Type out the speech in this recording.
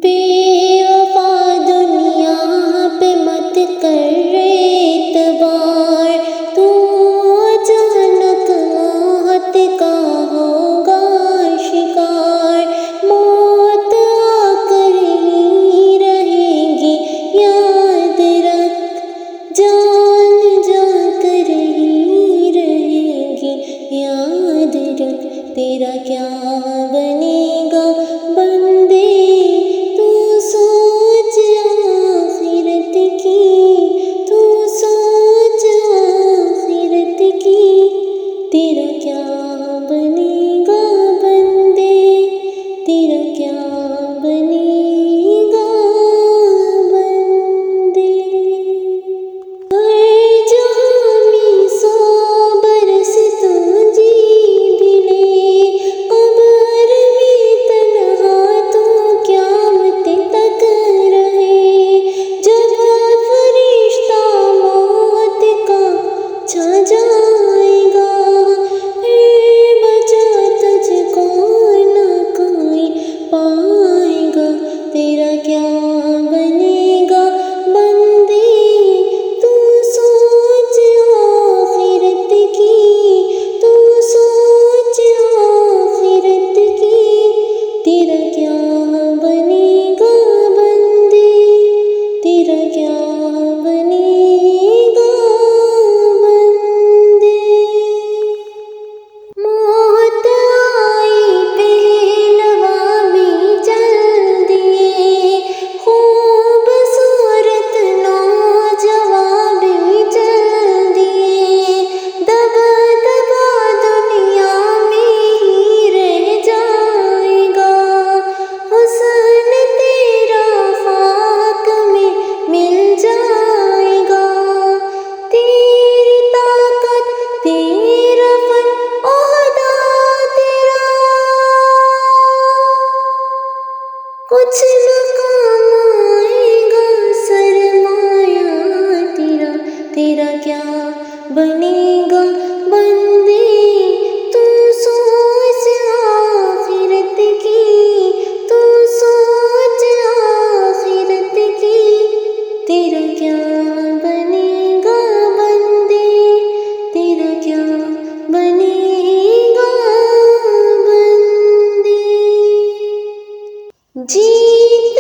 बेवफा दुनिया पे मत कर एतबार, तू अचानक मौत का होगा शिकार। मौत आकर ही रहेगी याद रख, जान जाकर ही रहेगी याद रख। तेरा क्या बनेगा बंदे, तू सोच आखिरत की, तू सोच आखिरत की। तेरा क्या बनेगा बंदे, तेरा क्या बनेगा बंदे। हर जहाँ में 100 बरस तू जी भी ले, कब्र में तन्हा तू क़यामत तक रहे। जब फरिश्ता मौत का छा जाएगा, फिर बचा तुझको न कोई पाएगा। तेरा क्या बनेगा बंदे, तू सोच आखिरत की, तू सोच आखिरत की। तेरा क्या बनेगा बंदे, तेरा क्या बनेगा बंदे। मौत आई पहलवा में चल दिए, खूबसूरत नौजवान भी चल दिए। दबा दबा दुनिया में ही रह जाएगा, हुस्न तेरा खाक में मिल जाएगा। तेरी ताकत तेरा फन ओहदा तेरा, कुछ न काम आएगा सरमाया तेरा। तेरा क्या बनेगा बंदे, तू सोच आखिरत की, तू सोच आखिरत की। तेरा क्या बनेगा बंदे, तेरा क्या बनेगा बंदे। जीत